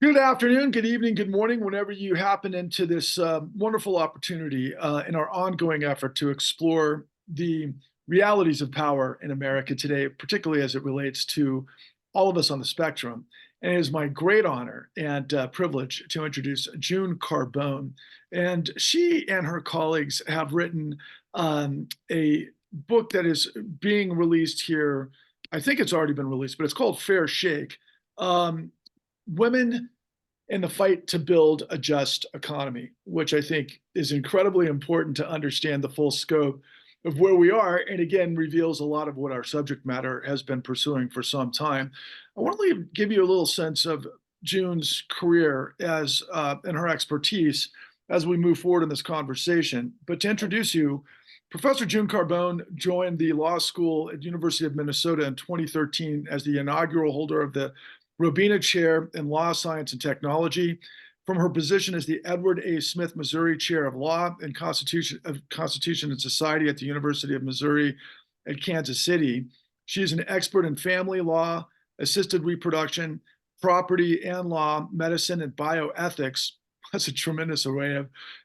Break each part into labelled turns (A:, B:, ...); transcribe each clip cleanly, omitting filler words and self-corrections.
A: Good afternoon, good evening, good morning, whenever you happen into this wonderful opportunity in our ongoing effort to explore the realities of power in America today, particularly as it relates to all of us on the spectrum. And it is my great honor and privilege to introduce June Carbone. And she and her colleagues have written a book that is being released here. I think it's already been released, but it's called Fair Shake. Um, Women in the fight to build a just economy, which I think is incredibly important to understand the full scope of where we are. And again, reveals a lot of what our subject matter has been pursuing for some time. I want to give you a little sense of June's career as and her expertise as we move forward in this conversation. But to introduce you, Professor June Carbone joined the law school at University of Minnesota in 2013 as the inaugural holder of the Robina Chair in Law, Science, and Technology. From her position as the Edward A. Smith Missouri Chair of Law and Constitution and Society at the University of Missouri at Kansas City, she is an expert in family law, assisted reproduction, property and law, medicine, and bioethics. That's a tremendous array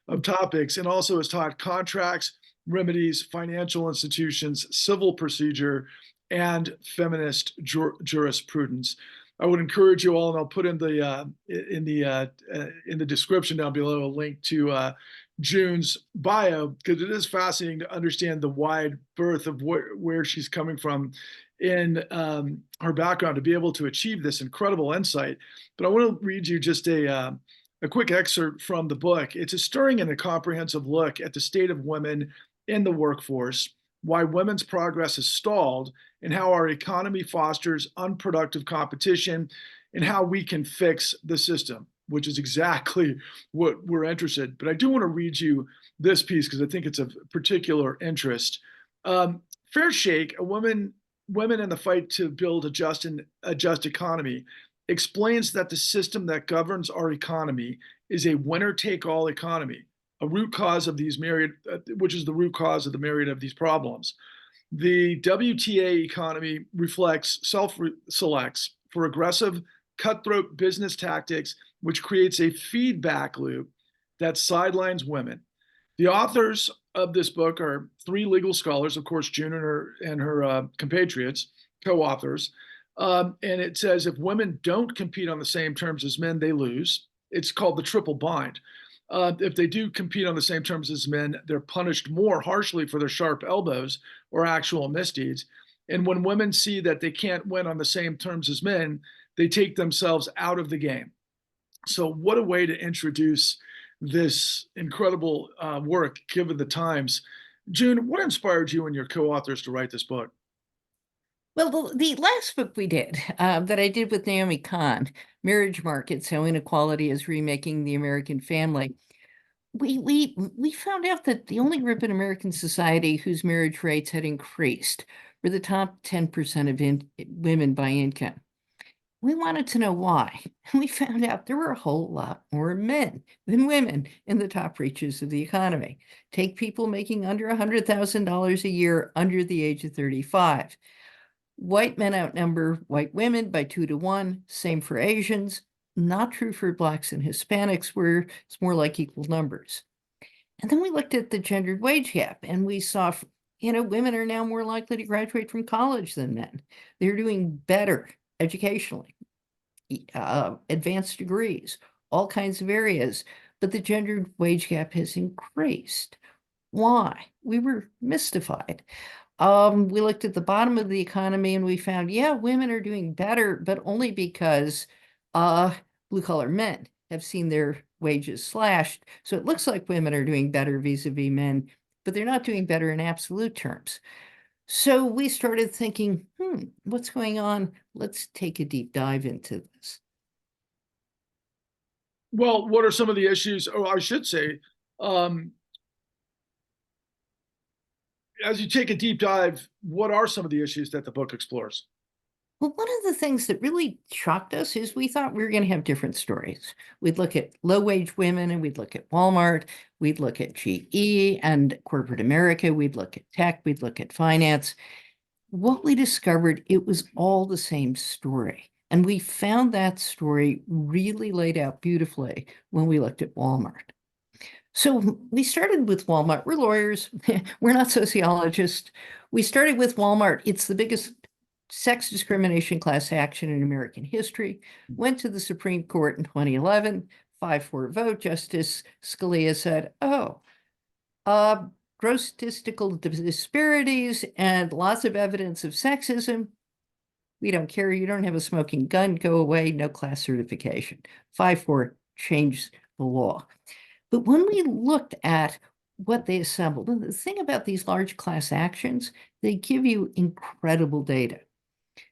A: of topics, and also has taught contracts, remedies, financial institutions, civil procedure, and feminist jurisprudence. I would encourage you all, and I'll put in the description down below a link to June's bio, because it is fascinating to understand the wide berth of where she's coming from in her background to be able to achieve this incredible insight. But I want to read you just a quick excerpt from the book. It's a stirring and a comprehensive look at the state of women in the workforce, why women's progress has stalled, and how our economy fosters unproductive competition, and how we can fix the system, which is exactly what we're interested in. But I do want to read you this piece because I think it's of particular interest. Fair Shake, women in the fight to build a just economy, explains that the system that governs our economy is a winner-take-all economy, a root cause of these myriad, which is the root cause of the myriad of these problems. The WTA economy self-selects for aggressive, cutthroat business tactics, which creates a feedback loop that sidelines women. The authors of this book are three legal scholars, of course, June and her compatriots, co-authors. And it says if women don't compete on the same terms as men, they lose. It's called the triple bind. If they do compete on the same terms as men, they're punished more harshly for their sharp elbows or actual misdeeds. And when women see that they can't win on the same terms as men, they take themselves out of the game. So, what a way to introduce this incredible work given the times. June, what inspired you and your co authors to write this book?
B: Well, the last book we did, that I did with Naomi Kahn, Marriage Markets, How Inequality is Remaking the American Family, we found out that the only group in American society whose marriage rates had increased were the top 10% of women by income. We wanted to know why. And we found out there were a whole lot more men than women in the top reaches of the economy. Take people making under $100,000 a year under the age of 35. White men outnumber white women by 2 to 1. Same for Asians. Not true for Blacks and Hispanics, where it's more like equal numbers. And then we looked at the gendered wage gap and we saw, women are now more likely to graduate from college than men. They're doing better educationally, advanced degrees, all kinds of areas. But the gendered wage gap has increased. Why? We were mystified. We looked at the bottom of the economy and we found, yeah, women are doing better, but only because blue collar men have seen their wages slashed. So it looks like women are doing better vis-a-vis men, but they're not doing better in absolute terms. So we started thinking, what's going on? Let's take a deep dive into this.
A: Well, what are some of the issues? Or I should say, um, as you take a deep dive, what are some of the issues that the book explores?
B: Well, one of the things that really shocked us is we thought we were going to have different stories. We'd look at low-wage women and we'd look at Walmart, we'd look at GE and corporate America, we'd look at tech, we'd look at finance. What we discovered, it was all the same story. And we found that story really laid out beautifully when we looked at Walmart. So we started with Walmart. We're lawyers, we're not sociologists. We started with Walmart. It's the biggest sex discrimination class action in American history. Went to the Supreme Court in 2011, 5-4 vote. Justice Scalia said, oh, gross statistical disparities and lots of evidence of sexism. We don't care. You don't have a smoking gun. Go away. No class certification. 5-4 changed the law. But when we looked at what they assembled, and the thing about these large class actions, they give you incredible data.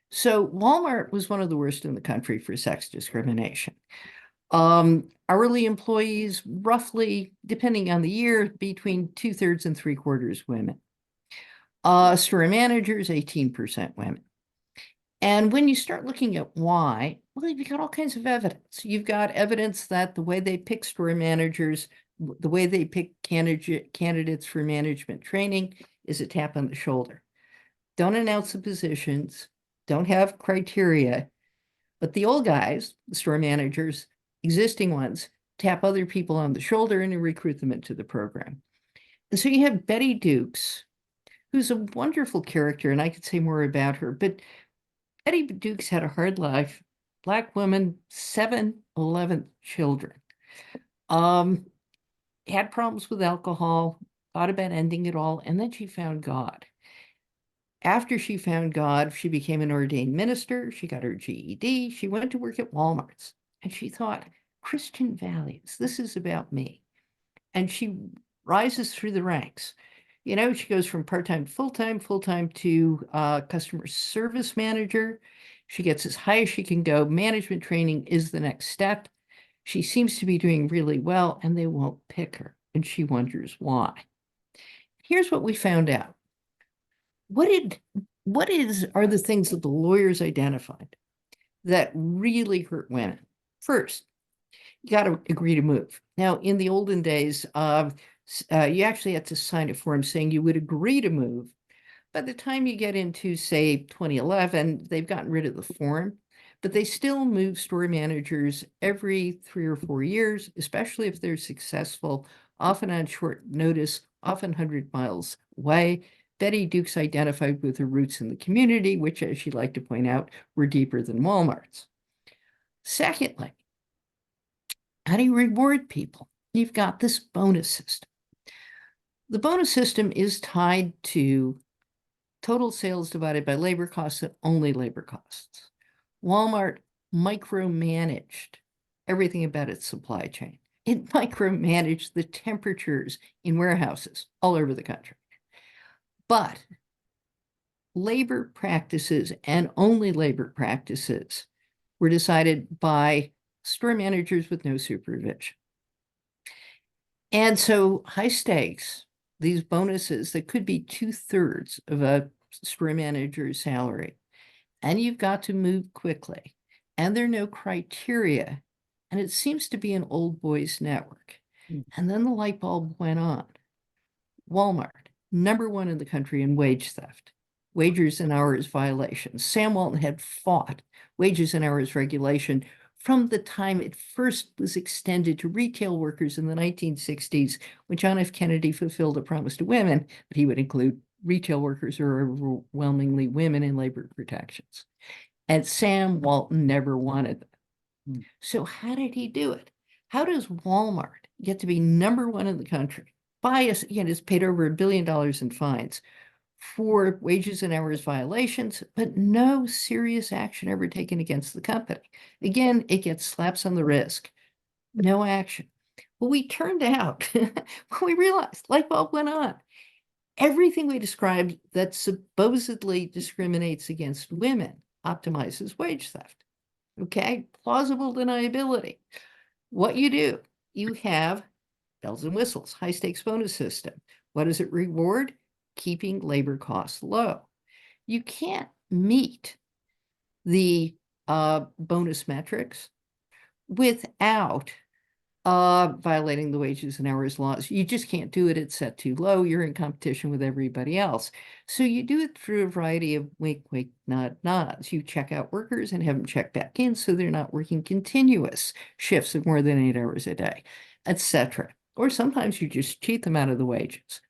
B: So Walmart was one of the worst in the country for sex discrimination. Hourly employees, roughly, depending on the year, between 2/3 and 3/4 women. Store managers, 18% women. And when you start looking at why, well, you've got all kinds of evidence. You've got evidence that the way they pick store managers, the way they pick candidates for management training is a tap on the shoulder. Don't announce the positions, don't have criteria, but the old guys, the store managers, existing ones, tap other people on the shoulder and recruit them into the program. And so you have Betty Dukes, who's a wonderful character, and I could say more about her, but Betty Dukes had a hard life, Black woman, 11 children. Had problems with alcohol, thought about ending it all, and then she found God. After she found God, she became an ordained minister. She got her GED. She went to work at Walmart's, and she thought, Christian values, this is about me. And she rises through the ranks. You know, she goes from part-time to full-time to customer service manager. She gets as high as she can go. Management training is the next step. She seems to be doing really well, and they won't pick her. And she wonders why. Here's what we found out. What are the things that the lawyers identified that really hurt women? First, you got to agree to move. Now, in the olden days, you actually had to sign a form saying you would agree to move. By the time you get into, say, 2011, they've gotten rid of the form, but they still move store managers every 3 or 4 years, especially if they're successful, often on short notice, often 100 miles away. Betty Dukes identified with her roots in the community, which, as she liked to point out, were deeper than Walmart's. Secondly, how do you reward people? You've got this bonus system. The bonus system is tied to total sales divided by labor costs and only labor costs. Walmart micromanaged everything about its supply chain. It micromanaged the temperatures in warehouses all over the country. But labor practices and only labor practices were decided by store managers with no supervision. And so high stakes, these bonuses that could be 2/3 of a store manager's salary, and you've got to move quickly, and there are no criteria, and it seems to be an old boys network. And then the light bulb went on. Walmart, #1 in the country in wage theft, wages and hours violations. Sam Walton had fought wages and hours regulation from the time it first was extended to retail workers in the 1960s, when John F. Kennedy fulfilled a promise to women that he would include retail workers or overwhelmingly women in labor protections. And Sam Walton never wanted them. So how did he do it? How does Walmart get to be #1 in the country? It's paid over $1 billion in fines for wages and hours violations, but no serious action ever taken against the company. Again, it gets slaps on the wrist, no action. Well, we turned out, we realized, light bulb went on. Everything we described that supposedly discriminates against women optimizes wage theft. Okay, plausible deniability. What you do, you have bells and whistles, high stakes bonus system. What does it reward? Keeping labor costs low. You can't meet the bonus metrics without Violating the wages and hours laws. You just can't do it. It's set too low. You're in competition with everybody else. So you do it through a variety of wink, wink, nod, nods. You check out workers and have them check back in so they're not working continuous shifts of more than 8 hours a day, etc. Or sometimes you just cheat them out of the wages.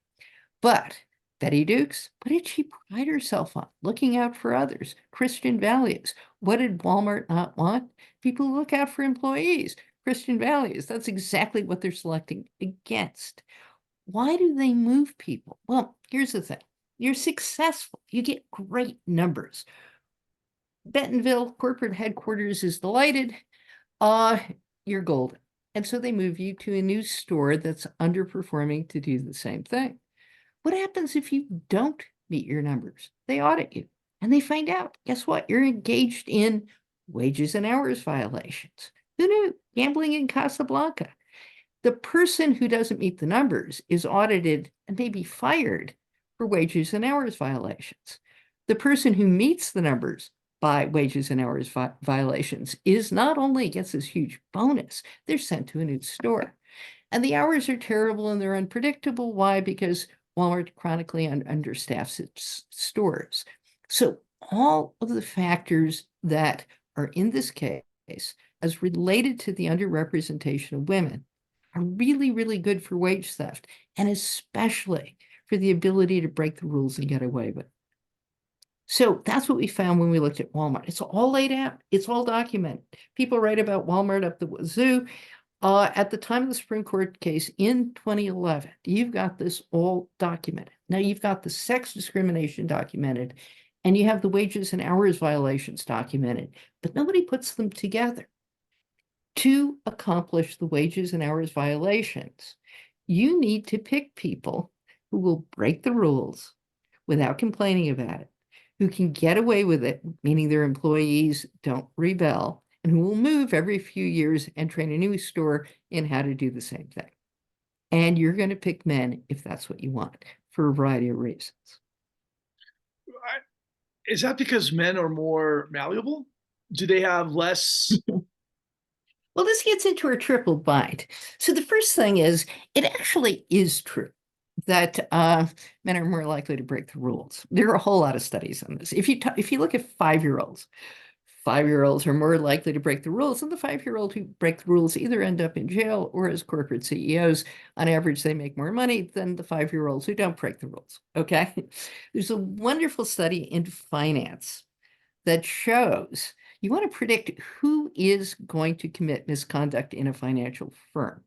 B: But Betty Dukes, what did she pride herself on? Looking out for others, Christian values. What did Walmart not want? People who look out for employees, Christian values. That's exactly what they're selecting against. Why do they move people? Well, here's the thing. You're successful. You get great numbers. Bentonville corporate headquarters is delighted. Uh, you're golden. And so they move you to a new store that's underperforming to do the same thing. What happens if you don't meet your numbers? They audit you and they find out, guess what? You're engaged in wages and hours violations. Who knew? Gambling in Casablanca. The person who doesn't meet the numbers is audited and may be fired for wages and hours violations. The person who meets the numbers by wages and hours violations is not only gets this huge bonus, they're sent to a new store. And the hours are terrible and they're unpredictable. Why? Because Walmart chronically understaffs its stores. So all of the factors that are in this case as related to the underrepresentation of women are really, really good for wage theft, and especially for the ability to break the rules and get away with it. So that's what we found when we looked at Walmart. It's all laid out. It's all documented. People write about Walmart up the wazoo. At the time of the Supreme Court case in 2011, you've got this all documented. Now you've got the sex discrimination documented, and you have the wages and hours violations documented, but nobody puts them together. To accomplish the wages and hours violations, you need to pick people who will break the rules without complaining about it, who can get away with it, meaning their employees don't rebel, and who will move every few years and train a new store in how to do the same thing. And you're going to pick men if that's what you want for a variety of reasons.
A: Is that because men are more malleable? Do they have less?
B: Well, this gets into a triple bind. So the first thing is, it actually is true that men are more likely to break the rules. There are a whole lot of studies on this. If you look at 5-year-olds, 5-year-olds are more likely to break the rules, and the 5-year-old who break the rules either end up in jail or as corporate CEOs. On average, they make more money than the 5-year-olds who don't break the rules. Okay, there's a wonderful study in finance that shows you want to predict who is going to commit misconduct in a financial firm.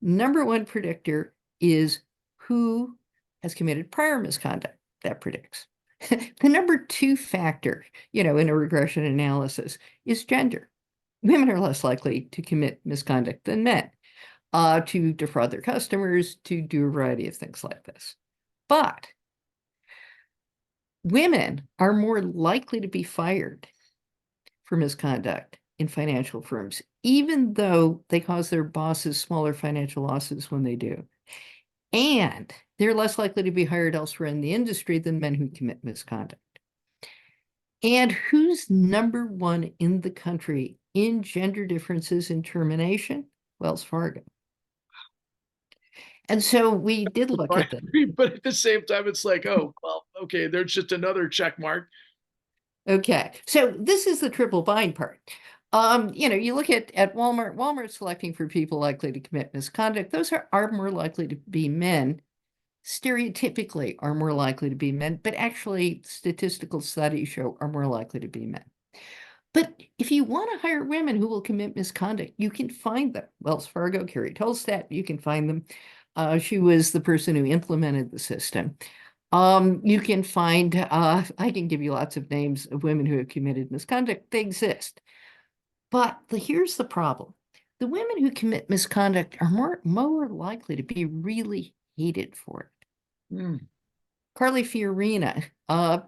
B: Number one predictor is who has committed prior misconduct. That predicts. The number two factor, in a regression analysis is gender. Women are less likely to commit misconduct than men, to defraud their customers, to do a variety of things like this. But women are more likely to be fired for misconduct in financial firms, even though they cause their bosses smaller financial losses when they do. And they're less likely to be hired elsewhere in the industry than men who commit misconduct. And who's number one in the country in gender differences in termination? Wells Fargo. And so we did look at them.
A: But at the same time, it's like, oh, well, okay, there's just another check mark.
B: Okay, so this is the triple bind part. You look at Walmart. Walmart's selecting for people likely to commit misconduct. Those are more likely to be men. Stereotypically are more likely to be men, but actually statistical studies show are more likely to be men. But if you want to hire women who will commit misconduct, you can find them. Wells Fargo, Carrie Tolstadt, you can find them. She was the person who implemented the system. You can find, I can give you lots of names of women who have committed misconduct. They exist. But here's the problem. The women who commit misconduct are more likely to be really hated for it. Carly Fiorina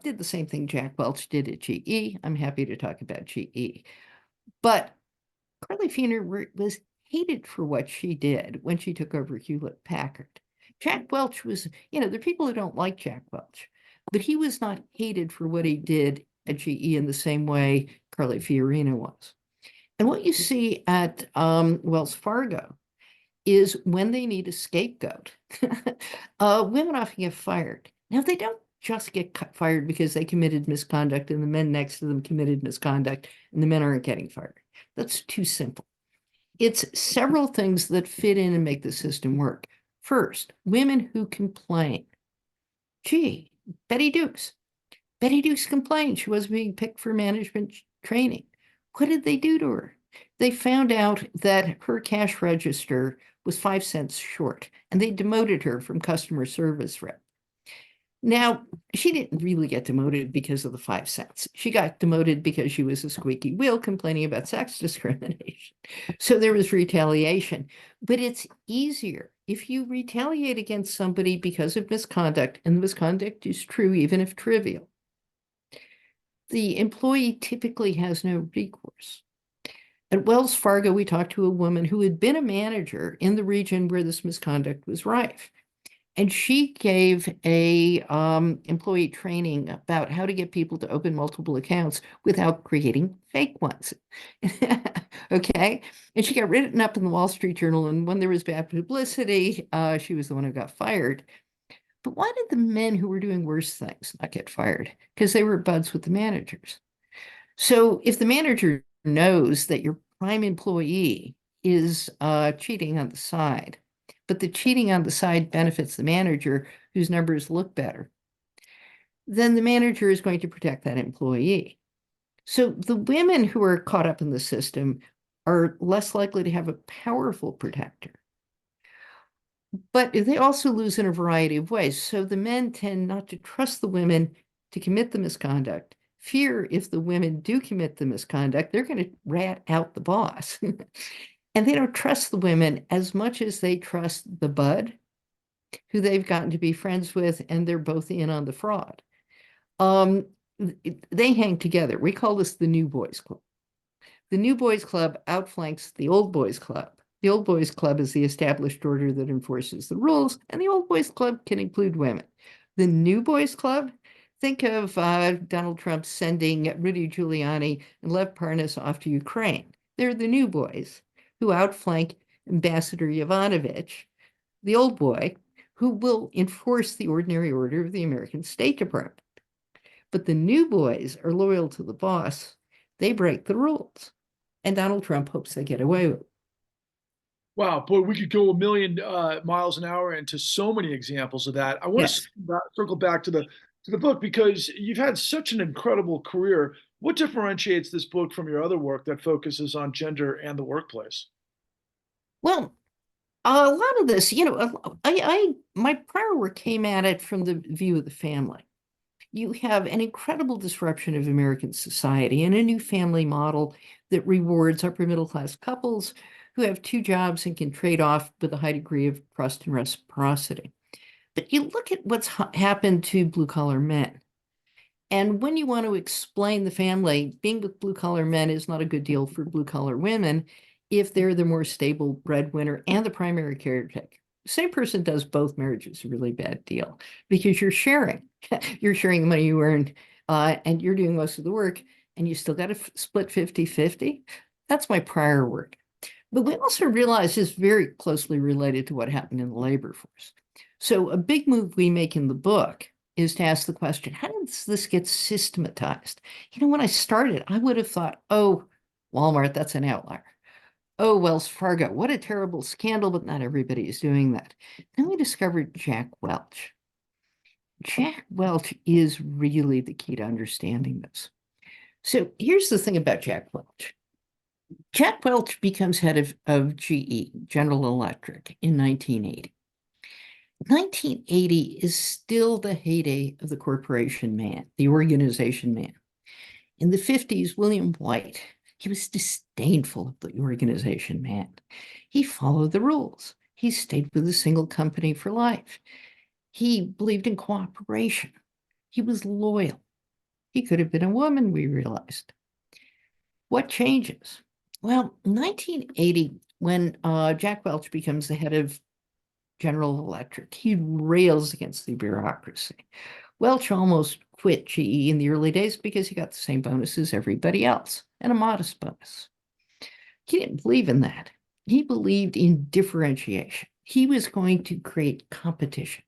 B: did the same thing Jack Welch did at GE. I'm happy to talk about GE. But Carly Fiorina was hated for what she did when she took over Hewlett Packard. Jack Welch was, there are people who don't like Jack Welch, but he was not hated for what he did at GE in the same way Carly Fiorina was. And what you see at Wells Fargo is when they need a scapegoat, women often get fired. Now, they don't just get fired because they committed misconduct and the men next to them committed misconduct and the men aren't getting fired. That's too simple. It's several things that fit in and make the system work. First, women who complain. Gee, Betty Dukes. Betty Dukes complained she wasn't being picked for management training. What did they do to her? They found out that her cash register was 5 cents short, and they demoted her from customer service rep. Now, she didn't really get demoted because of the 5 cents. She got demoted because she was a squeaky wheel complaining about sex discrimination. So there was retaliation. But it's easier if you retaliate against somebody because of misconduct, and the misconduct is true, even if trivial. The employee typically has no recourse. At Wells Fargo, we talked to a woman who had been a manager in the region where this misconduct was rife. And she gave a employee training about how to get people to open multiple accounts without creating fake ones. Okay. And she got written up in the Wall Street Journal. And when there was bad publicity, she was the one who got fired. But why did the men who were doing worse things not get fired? Because they were buds with the managers. So if the manager knows that your prime employee is cheating on the side, but the cheating on the side benefits the manager whose numbers look better, then the manager is going to protect that employee. So the women who are caught up in the system are less likely to have a powerful protector. But they also lose in a variety of ways. So the men tend not to trust the women to commit the misconduct, fear if the women do commit the misconduct, they're going to rat out the boss. And they don't trust the women as much as they trust the bud, who they've gotten to be friends with, and they're both in on the fraud. They hang together. We call this the New Boys Club. The New Boys Club outflanks the Old Boys Club. The Old Boys Club is the established order that enforces the rules, and the Old Boys Club can include women. The New Boys Club, think of Donald Trump sending Rudy Giuliani and Lev Parnas off to Ukraine. They're the New Boys who outflank Ambassador Yovanovitch, the old boy, who will enforce the ordinary order of the American State Department. But the New Boys are loyal to the boss. They break the rules. And Donald Trump hopes they get away with it.
A: Wow, boy, we could go a million miles an hour into so many examples of that. I want to
B: Yes.
A: circle back to the book because you've had such an incredible career. What differentiates this book from your other work that focuses on gender and the workplace?
B: Well, a lot of this, my prior work came at it from the view of the family. You have an incredible disruption of American society and a new family model that rewards upper middle class couples who have two jobs and can trade off with a high degree of trust and reciprocity. But you look at what's happened to blue collar men. And when you want to explain the family, being with blue collar men is not a good deal for blue collar women if they're the more stable breadwinner and the primary caretaker. Same person does both marriages, a really bad deal because you're sharing. You're sharing the money you earned and you're doing most of the work and you still got to split 50-50. That's my prior work. But we also realize it's very closely related to what happened in the labor force. So a big move we make in the book is to ask the question, how does this get systematized? When I started, I would have thought, oh, Walmart, that's an outlier. Oh, Wells Fargo, what a terrible scandal, but not everybody is doing that. Then we discovered Jack Welch. Jack Welch is really the key to understanding this. So here's the thing about Jack Welch. Jack Welch becomes head of GE, General Electric, in 1980. 1980 is still the heyday of the corporation man, the organization man. In the 50s, William White, he was disdainful of the organization man. He followed the rules. He stayed with a single company for life. He believed in cooperation. He was loyal. He could have been a woman, we realized. What changes? Well, 1980, when Jack Welch becomes the head of General Electric, he rails against the bureaucracy. Welch almost quit GE in the early days because he got the same bonus as everybody else and a modest bonus. He didn't believe in that. He believed in differentiation. He was going to create competition.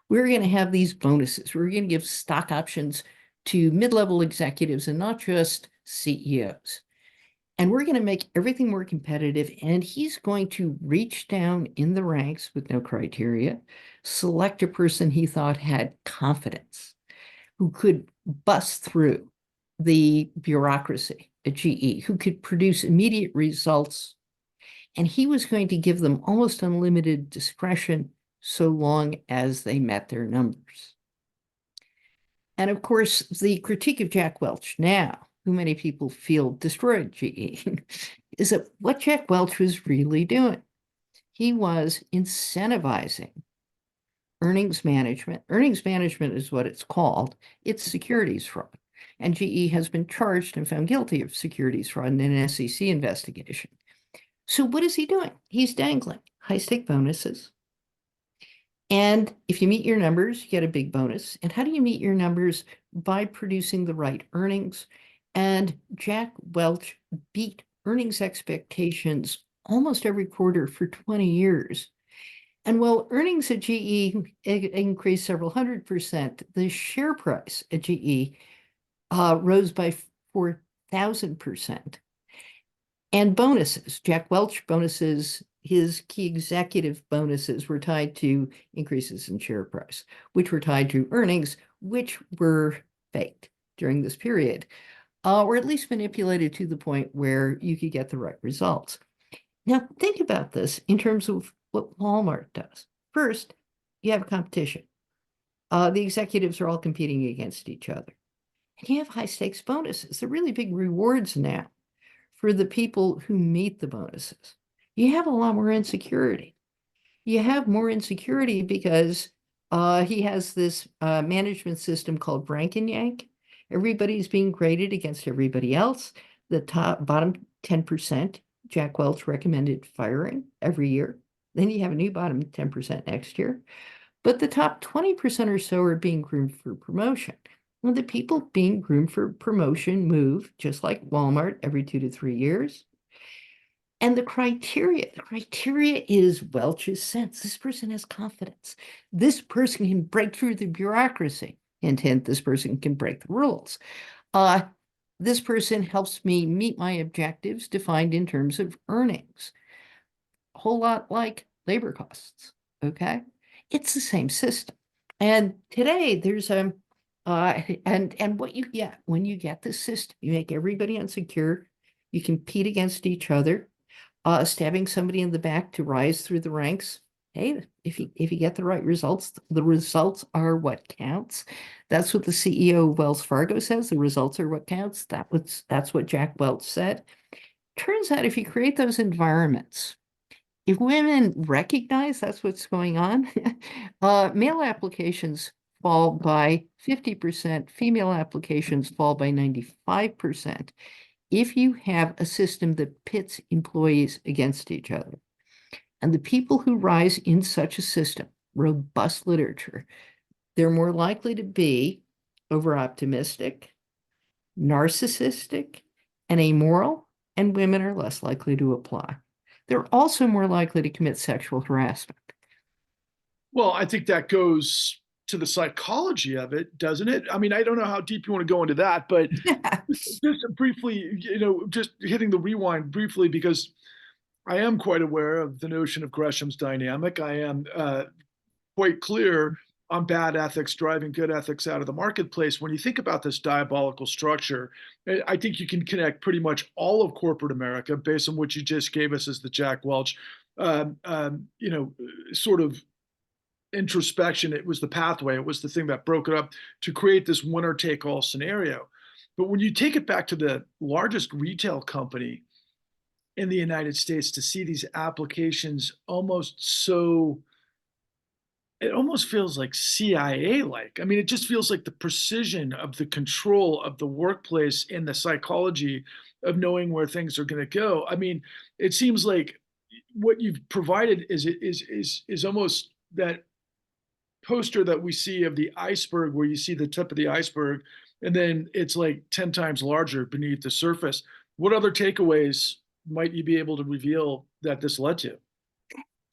B: We're going to have these bonuses. We're going to give stock options to mid-level executives and not just CEOs. And we're going to make everything more competitive. And he's going to reach down in the ranks with no criteria, select a person he thought had confidence, who could bust through the bureaucracy at GE, who could produce immediate results. And he was going to give them almost unlimited discretion so long as they met their numbers. And of course, the critique of Jack Welch now, who many people feel destroyed GE, is that what Jack Welch was really doing, he was incentivizing earnings management. Earnings management is what it's called. It's securities fraud. And GE has been charged and found guilty of securities fraud in an SEC investigation. So what is he doing? He's dangling high-stake bonuses. And if you meet your numbers, you get a big bonus. And how do you meet your numbers? By producing the right earnings. And Jack Welch beat earnings expectations almost every quarter for 20 years. And while earnings at GE increased several 100%, the share price at GE rose by 4,000%. And bonuses, Jack Welch bonuses, his key executive bonuses were tied to increases in share price, which were tied to earnings, which were faked during this period, or at least manipulated to the point where you could get the right results. Now, think about this in terms of what Walmart does. First, you have competition. The executives are all competing against each other. And you have high stakes bonuses. They're really big rewards now for the people who meet the bonuses. You have a lot more insecurity. You have more insecurity because he has this management system called rank and yank. Everybody's being graded against everybody else. The bottom 10%, Jack Welch recommended firing every year. Then you have a new bottom 10% next year. But the top 20% or so are being groomed for promotion. Well, the people being groomed for promotion move, just like Walmart, every 2 to 3 years. And the criteria is Welch's sense. This person has confidence. This person can break through the bureaucracy. Hint, hint, this person can break the rules. This person helps me meet my objectives defined in terms of earnings. A whole lot like labor costs, okay? It's the same system. And today there's and what you get when you get this system, you make everybody insecure, you compete against each other, stabbing somebody in the back to rise through the ranks. Hey, if you get the right results, the results are what counts. That's what the CEO of Wells Fargo says. The results are what counts. That's what Jack Welch said. Turns out if you create those environments, if women recognize that's what's going on, male applications fall by 50%, female applications fall by 95%. If you have a system that pits employees against each other. And the people who rise in such a system, robust literature, they're more likely to be over-optimistic, narcissistic, and amoral, and women are less likely to apply. They're also more likely to commit sexual harassment.
A: Well, I think that goes to the psychology of it, doesn't it? I mean, I don't know how deep you want to go into that, but just briefly, just hitting the rewind briefly, because I am quite aware of the notion of Gresham's dynamic. I am quite clear on bad ethics driving good ethics out of the marketplace. When you think about this diabolical structure, I think you can connect pretty much all of corporate America based on what you just gave us as the Jack Welch, sort of introspection. It was the pathway. It was the thing that broke it up to create this winner take all scenario. But when you take it back to the largest retail company in the United States, to see these applications it almost feels like CIA-like. I mean, it just feels like the precision of the control of the workplace and the psychology of knowing where things are going to go. I mean, it seems like what you've provided is almost that poster that we see of the iceberg, where you see the tip of the iceberg, and then it's like 10 times larger beneath the surface. What other takeaways might you be able to reveal that this led to.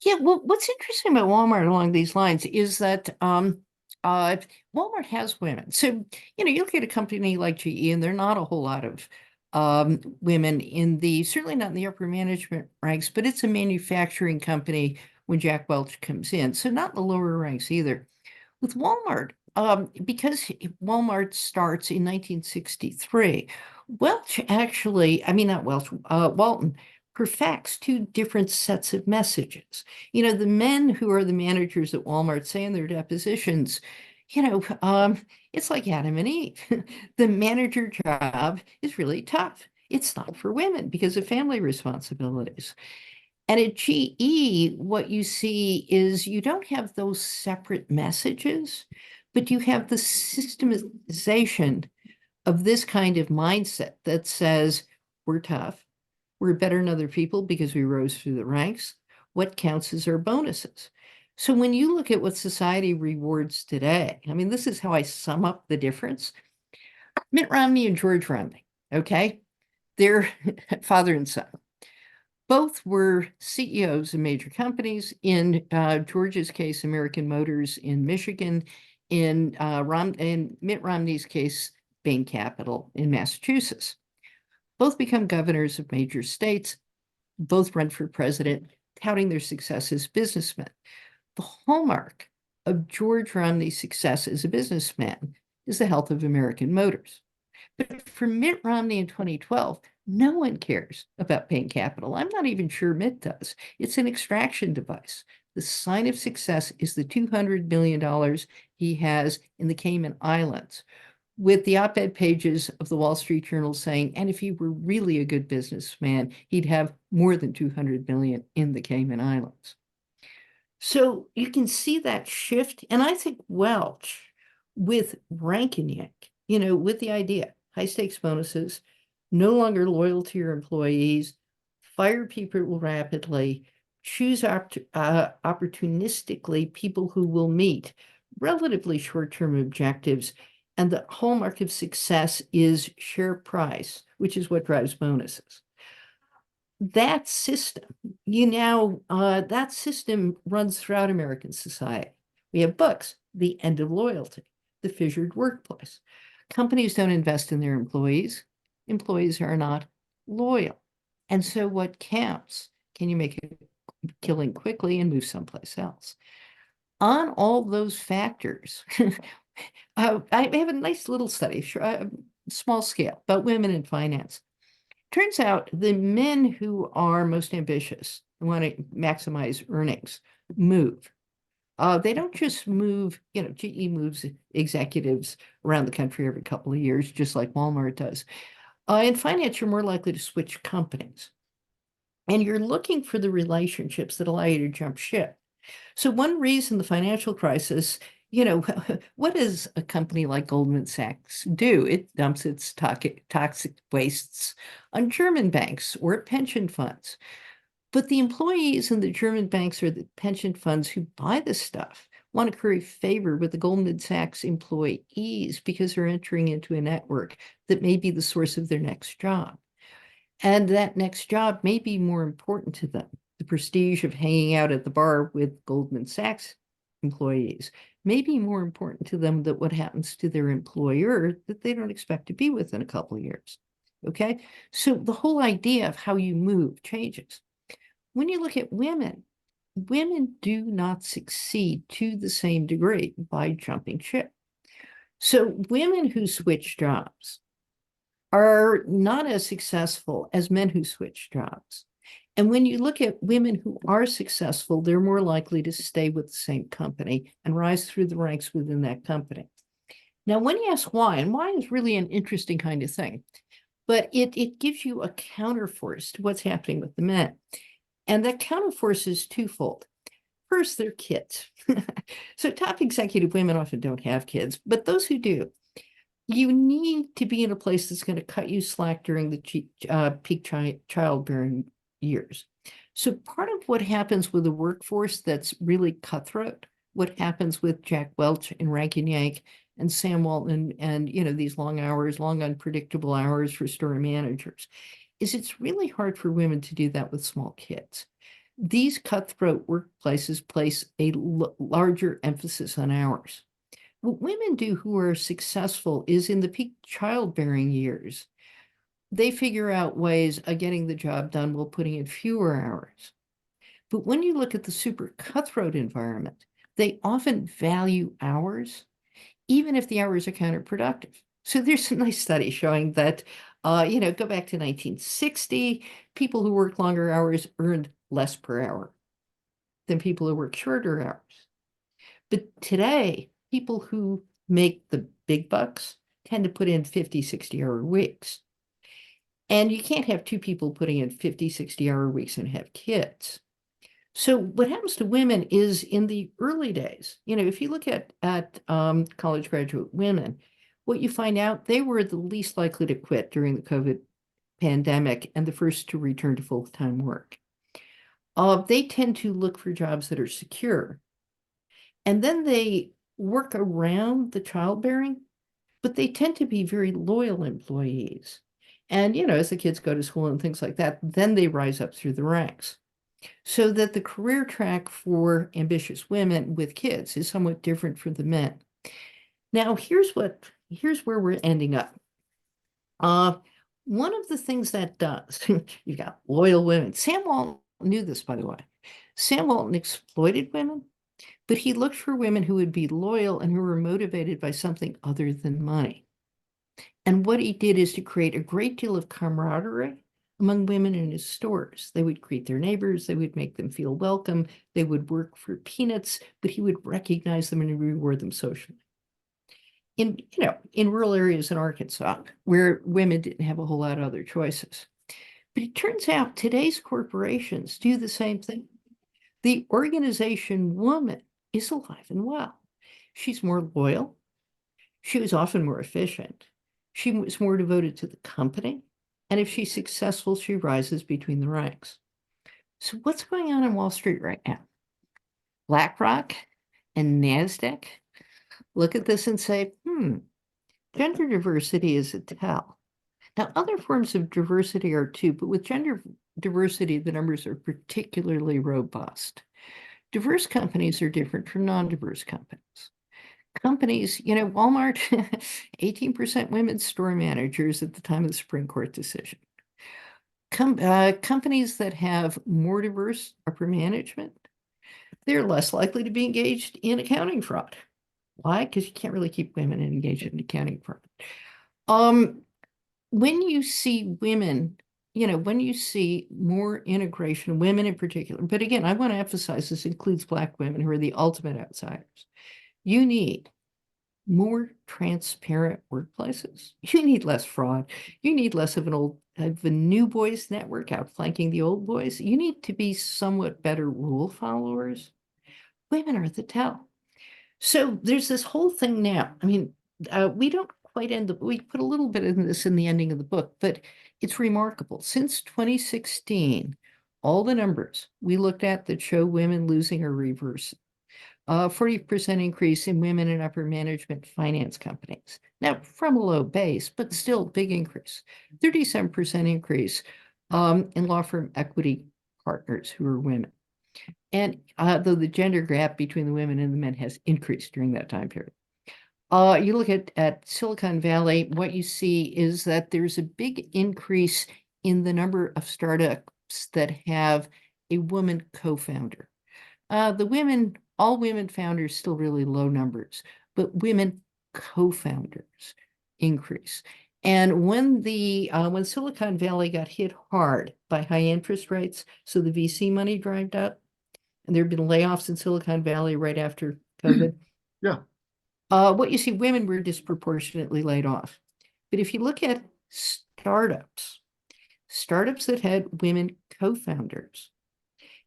B: Yeah, well, what's interesting about Walmart along these lines is that uh, Walmart has women. So, you look at a company like GE, and there are not a whole lot of women certainly not in the upper management ranks, but it's a manufacturing company when Jack Welch comes in. So not in the lower ranks either. With Walmart, because Walmart starts in 1963, Welch actually, I mean, not Welch, Walton perfects two different sets of messages. The men who are the managers at Walmart say in their depositions, it's like Adam and Eve. The manager job is really tough. It's not for women because of family responsibilities. And at GE, what you see is you don't have those separate messages, but you have the systemization of this kind of mindset that says we're tough, we're better than other people because we rose through the ranks. What counts is our bonuses. So when you look at what society rewards today, I mean, this is how I sum up the difference. Mitt Romney and George Romney, okay? They're father and son. Both were CEOs of major companies. In George's case, American Motors in Michigan. In Mitt Romney's case, Bain Capital in Massachusetts. Both become governors of major states. Both run for president, touting their success as businessmen. The hallmark of George Romney's success as a businessman is the health of American Motors. But for Mitt Romney in 2012, no one cares about Bain Capital. I'm not even sure Mitt does. It's an extraction device. The sign of success is the $200 million he has in the Cayman Islands, with the op-ed pages of the Wall Street Journal saying, and if he were really a good businessman, he'd have more than 200 million in the Cayman Islands. So you can see that shift. And I think Welch with rank and yank, with the idea, high stakes bonuses, no longer loyal to your employees, fire people rapidly, choose opportunistically people who will meet relatively short-term objectives. And the hallmark of success is share price, which is what drives bonuses. That system, that system runs throughout American society. We have books, The End of Loyalty, The Fissured Workplace. Companies don't invest in their employees. Employees are not loyal. And so what counts? Can you make a killing quickly and move someplace else? On all those factors, I have a nice little study, small scale, about women in finance. Turns out the men who are most ambitious and want to maximize earnings move. They don't just move, GE moves executives around the country every couple of years, just like Walmart does. In finance, you're more likely to switch companies. And you're looking for the relationships that allow you to jump ship. So one reason the financial crisis, what does a company like Goldman Sachs do? It dumps its toxic wastes on German banks or pension funds. But the employees in the German banks or the pension funds who buy the stuff want to curry favor with the Goldman Sachs employees because they're entering into a network that may be the source of their next job. And that next job may be more important to them. The prestige of hanging out at the bar with Goldman Sachs employees may be more important to them than what happens to their employer that they don't expect to be with in a couple of years. Okay, so the whole idea of how you move changes. When you look at women, women do not succeed to the same degree by jumping ship. So women who switch jobs are not as successful as men who switch jobs. And when you look at women who are successful, they're more likely to stay with the same company and rise through the ranks within that company. Now, when you ask why, and why is really an interesting kind of thing, but it gives you a counterforce to what's happening with the men. And that counterforce is twofold. First, they're kids. So top executive women often don't have kids, but those who do, you need to be in a place that's going to cut you slack during the peak childbearing years. So part of what happens with a workforce that's really cutthroat, what happens with Jack Welch and Rank and Yank and Sam Walton and these long hours, long unpredictable hours for store managers, is it's really hard for women to do that with small kids. These cutthroat workplaces place a larger emphasis on hours. What women do who are successful is in the peak childbearing years, they figure out ways of getting the job done while putting in fewer hours. But when you look at the super cutthroat environment, they often value hours, even if the hours are counterproductive. So there's some nice studies showing that, go back to 1960, people who worked longer hours earned less per hour than people who work shorter hours. But today, people who make the big bucks tend to put in 50, 60-hour weeks. And you can't have two people putting in 50, 60-hour weeks and have kids. So what happens to women is in the early days, if you look at college graduate women, what you find out, they were the least likely to quit during the COVID pandemic and the first to return to full-time work. They tend to look for jobs that are secure. And then they work around the childbearing, but they tend to be very loyal employees. And, as the kids go to school and things like that, then they rise up through the ranks. So that the career track for ambitious women with kids is somewhat different from the men. Now, here's where we're ending up. One of the things that does, you've got loyal women. Sam Walton knew this, by the way. Sam Walton exploited women, but he looked for women who would be loyal and who were motivated by something other than money. And what he did is to create a great deal of camaraderie among women in his stores. They would greet their neighbors, they would make them feel welcome, they would work for peanuts, but he would recognize them and reward them socially. In rural areas in Arkansas, where women didn't have a whole lot of other choices. But it turns out today's corporations do the same thing. The organization woman is alive and well. She's more loyal. She was often more efficient. She was more devoted to the company. And if she's successful, she rises between the ranks. So what's going on Wall Street right now? BlackRock and NASDAQ look at this and say, gender diversity is a tell. Now, other forms of diversity are too, but with gender diversity, the numbers are particularly robust. Diverse companies are different from non-diverse companies. Walmart, 18% women store managers at the time of the Supreme Court decision. Companies that have more diverse upper management, they're less likely to be engaged in accounting fraud. Why? Because you can't really keep women engaged in accounting fraud. When you see women, when you see more integration, women in particular, but again, I want to emphasize this includes Black women who are the ultimate outsiders. You need more transparent workplaces. You need less fraud. You need less of a new boys network outflanking the old boys. You need to be somewhat better rule followers. Women are the tell. So there's this whole thing now. I mean, we don't quite we put a little bit in this in the ending of the book, but it's remarkable. Since 2016, all the numbers we looked at that show women losing or reversing. 40% increase in women in upper management finance companies. Now, from a low base, but still big increase. 37% increase in law firm equity partners who are women. And though the gender gap between the women and the men has increased during that time period. You look at Silicon Valley, what you see is that there's a big increase in the number of startups that have a woman co-founder. All women founders still really low numbers, but women co-founders increase. And when Silicon Valley got hit hard by high interest rates, so the VC money dried up, and there have been layoffs in Silicon Valley right after COVID.
A: Yeah.
B: What you see, women were disproportionately laid off. But if you look at startups that had women co-founders,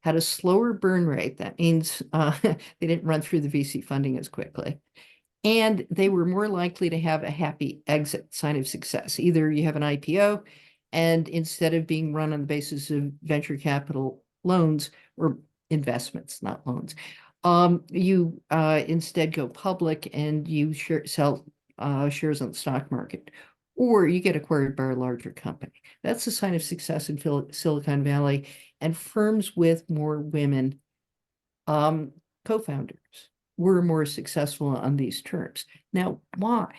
B: had a slower burn rate. That means they didn't run through the VC funding as quickly. And they were more likely to have a happy exit, sign of success. Either you have an IPO, and instead of being run on the basis of venture capital loans or investments, not loans, you instead go public and you sell shares on the stock market. or you get acquired by a larger company. That's a sign of success in Silicon Valley, and firms with more women um, co-founders were more successful on these terms. Now, why?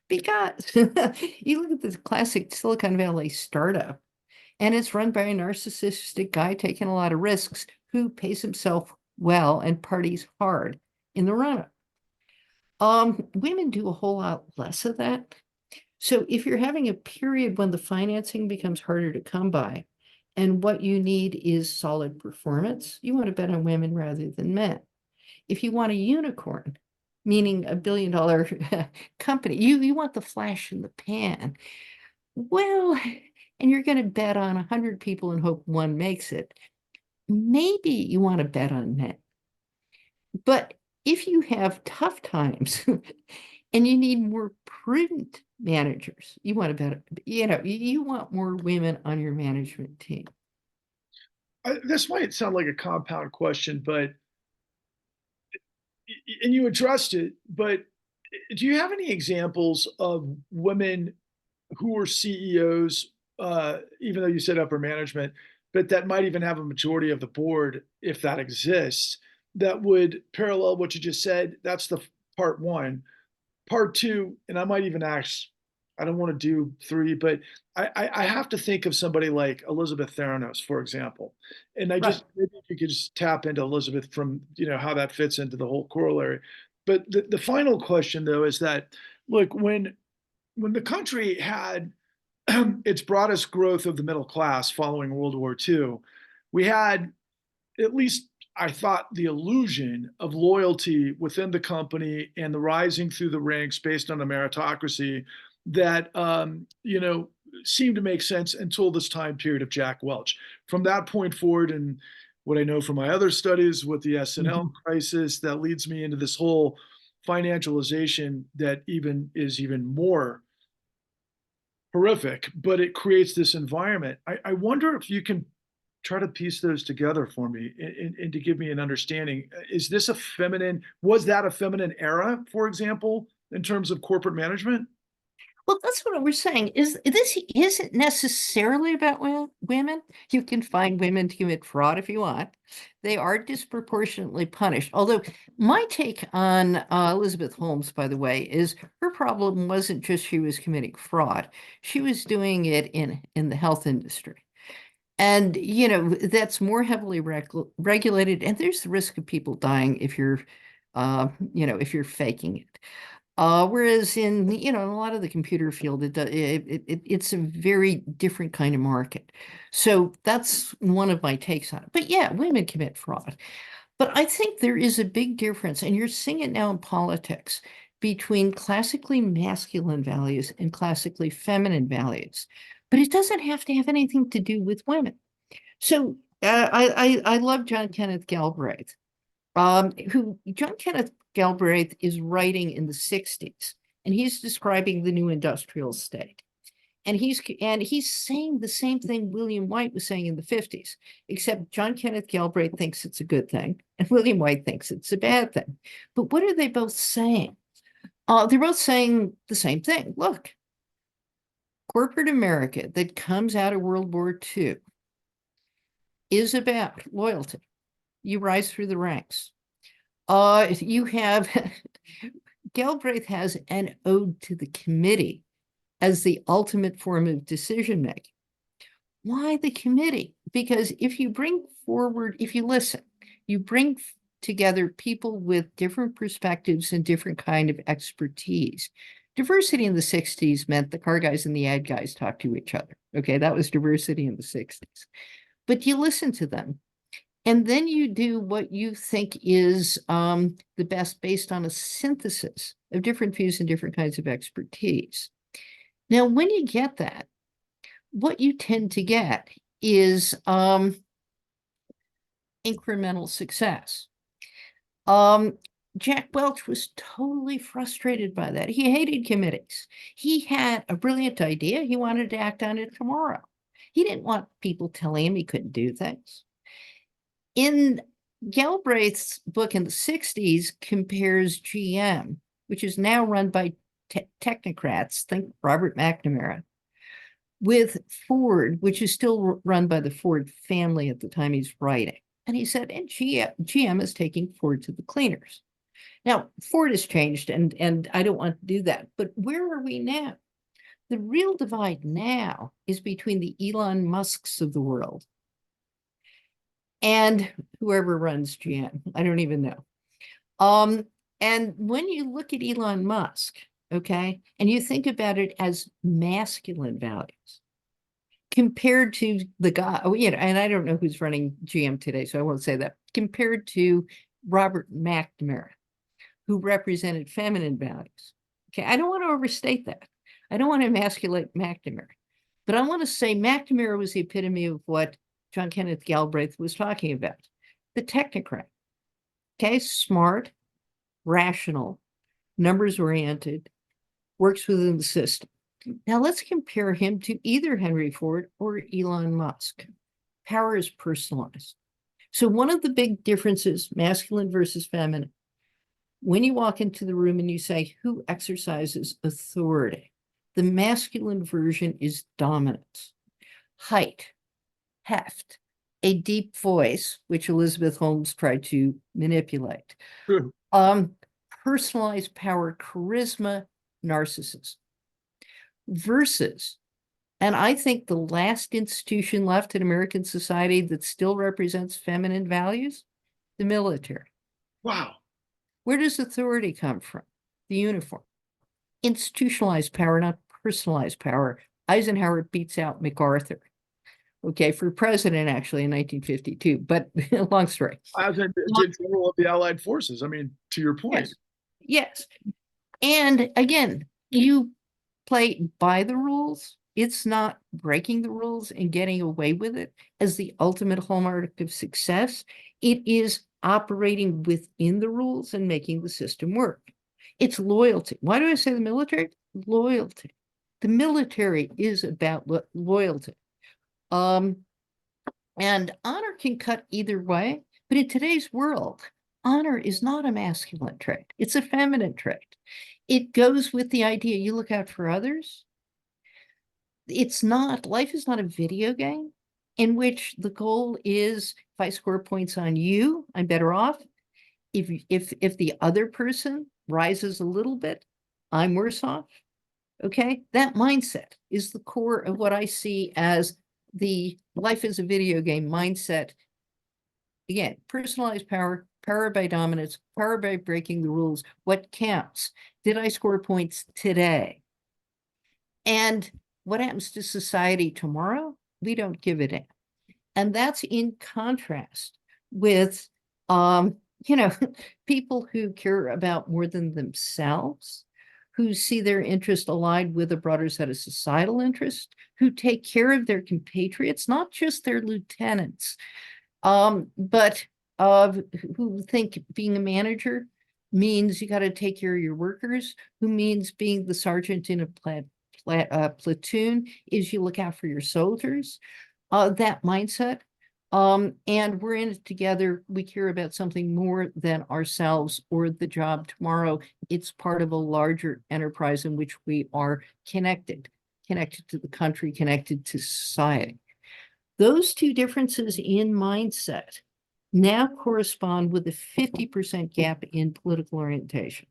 B: Because you look at this classic Silicon Valley startup, and it's run by a narcissistic guy taking a lot of risks who pays himself well and parties hard in the run-up. Women do a whole lot less of that. So if you're having a period when the financing becomes harder to come by, and what you need is solid performance, you want to bet on women rather than men. If you want a unicorn, meaning $1 billion company, you want the flash in the pan. Well, and you're going to bet on 100 people and hope one makes it. Maybe you want to bet on men. But if you have tough times and you need more prudent managers, you want to bet, you want more women on your management team.
A: This might sound like a compound question, but and you addressed it, but do you have any examples of women who are CEOs, even though you said upper management, but that might even have a majority of the board, if that exists, that would parallel what you just said? That's the part one. Part two, and I might even ask, I don't want to do three, but I have to think of somebody like Elizabeth Theranos, for example. And I
B: Right.
A: just, maybe you could just tap into Elizabeth from, how that fits into the whole corollary. But the final question, though, is that, look, when the country had its broadest growth of the middle class following World War II, we had, at least I thought, the illusion of loyalty within the company and the rising through the ranks based on a meritocracy that seemed to make sense until this time period of Jack Welch. From that point forward, and what I know from my other studies with the S&L
B: Mhm.
A: crisis, that leads me into this whole financialization that is even more horrific, but it creates this environment. I wonder if you can try to piece those together for me and to give me an understanding. Is this a feminine, was that a feminine era, for example, in terms of corporate management?
B: Well, that's what we're saying. Is this isn't necessarily about women. You can find women to commit fraud if you want. They are disproportionately punished. Although my take on Elizabeth Holmes, by the way, is her problem wasn't just she was committing fraud; she was doing it in the health industry. And that's more heavily regulated, and there's the risk of people dying if you're faking it. Whereas in a lot of the computer field, it's a very different kind of market. So that's one of my takes on it. But yeah, women commit fraud. But I think there is a big difference, and you're seeing it now in politics, between classically masculine values and classically feminine values. But it doesn't have to have anything to do with women. So I love John Kenneth Galbraith, who John Kenneth Galbraith is writing in the 60s, and he's describing the new industrial state. And he's saying the same thing William White was saying in the 50s, except John Kenneth Galbraith thinks it's a good thing, and William White thinks it's a bad thing. But what are they both saying? They're both saying the same thing. Look, corporate America that comes out of World War II is about loyalty. You rise through the ranks. You have Galbraith has an ode to the committee as the ultimate form of decision making. Why the committee? Because if you listen, you bring together people with different perspectives and different kind of expertise. Diversity in the 60s meant the car guys and the ad guys talk to each other. Okay, that was diversity in the 60s. But you listen to them, and then you do what you think is the best based on a synthesis of different views and different kinds of expertise. Now, when you get that, what you tend to get is incremental success. Um, Jack Welch was totally frustrated by that. He hated committees. He had a brilliant idea. He wanted to act on it tomorrow. He didn't want people telling him he couldn't do things. In Galbraith's book in the 60s compares GM, which is now run by technocrats, think Robert McNamara, with Ford, which is still run by the Ford family at the time he's writing. And he said, and GM is taking Ford to the cleaners. Now, Ford has changed, and I don't want to do that. But where are we now? The real divide now is between the Elon Musks of the world and whoever runs GM. I don't even know. And when you look at Elon Musk, okay, and you think about it as masculine values compared to the guy, and I don't know who's running GM today, so I won't say that, compared to Robert McNamara, who represented feminine values. Okay, I don't want to overstate that. I don't want to emasculate McNamara, but I want to say McNamara was the epitome of what John Kenneth Galbraith was talking about, the technocrat. Okay, smart, rational, numbers oriented, works within the system. Now let's compare him to either Henry Ford or Elon Musk. Power is personalized. So one of the big differences, masculine versus feminine, when you walk into the room and you say, who exercises authority? The masculine version is dominance, height, heft, a deep voice, which Elizabeth Holmes tried to manipulate.
A: True.
B: Personalized power, charisma, narcissism, versus, and I think the last institution left in American society that still represents feminine values, the military.
A: Wow.
B: Where does authority come from? The uniform. Institutionalized power, not personalized power. Eisenhower beats out MacArthur. Okay, for president actually in 1952, but long story.
A: As a general of the Allied forces. I mean, to your point.
B: Yes. And again, you play by the rules. It's not breaking the rules and getting away with it as the ultimate hallmark of success. It is operating within the rules and making the system work. It's loyalty. Why do I say the military? Loyalty. The military is about loyalty. And honor can cut either way, but in today's world, honor is not a masculine trait. It's a feminine trait. It goes with the idea you look out for others. Life is not a video game in which the goal is if I score points on you, I'm better off. If the other person rises a little bit, I'm worse off. Okay, that mindset is the core of what I see as the life is a video game mindset. Again, personalized power, power by dominance, power by breaking the rules. What counts? Did I score points today? And what happens to society tomorrow? We don't give it in. And that's in contrast with, people who care about more than themselves, who see their interest aligned with a broader set of societal interests, who take care of their compatriots, not just their lieutenants, but who think being a manager means you got to take care of your workers, who means being the sergeant in a platoon is you look out for your soldiers, that mindset. And we're in it together. We care about something more than ourselves or the job tomorrow. It's part of a larger enterprise in which we are connected to the country, connected to society. Those two differences in mindset now correspond with a 50% gap in political orientation.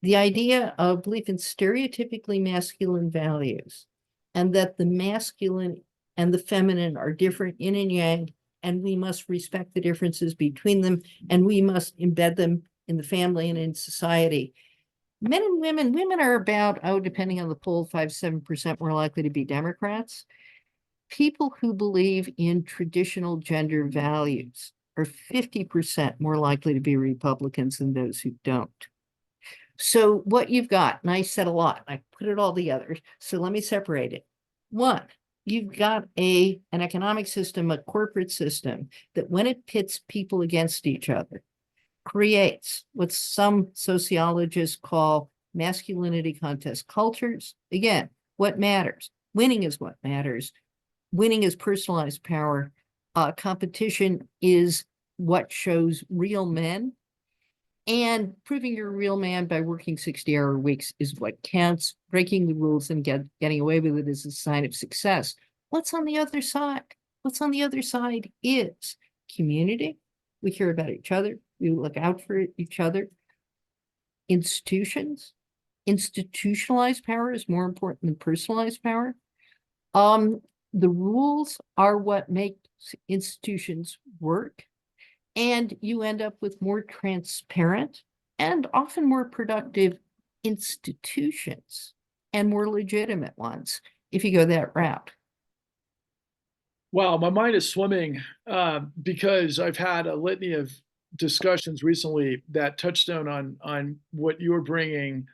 B: The idea of belief in stereotypically masculine values and that the masculine and the feminine are different yin and yang, and we must respect the differences between them, and we must embed them in the family and in society. Men and women are about, depending on the poll, 5-7% more likely to be Democrats. People who believe in traditional gender values are 50% more likely to be Republicans than those who don't. So what you've got, and I said a lot, I put it all together. So let me separate it. One, you've got an economic system, a corporate system that when it pits people against each other, creates what some sociologists call masculinity contest cultures. Again, what matters? Winning is what matters. Winning is personalized power. Competition is what shows real men. And proving you're a real man by working 60-hour weeks is what counts. Breaking the rules and getting away with it is a sign of success. What's on the other side? What's on the other side is community. We care about each other. We look out for each other. Institutions. Institutionalized power is more important than personalized power. The rules are what make institutions work, and you end up with more transparent and often more productive institutions and more legitimate ones if you go that route.
A: Wow, my mind is swimming because I've had a litany of discussions recently that touched on what you're bringing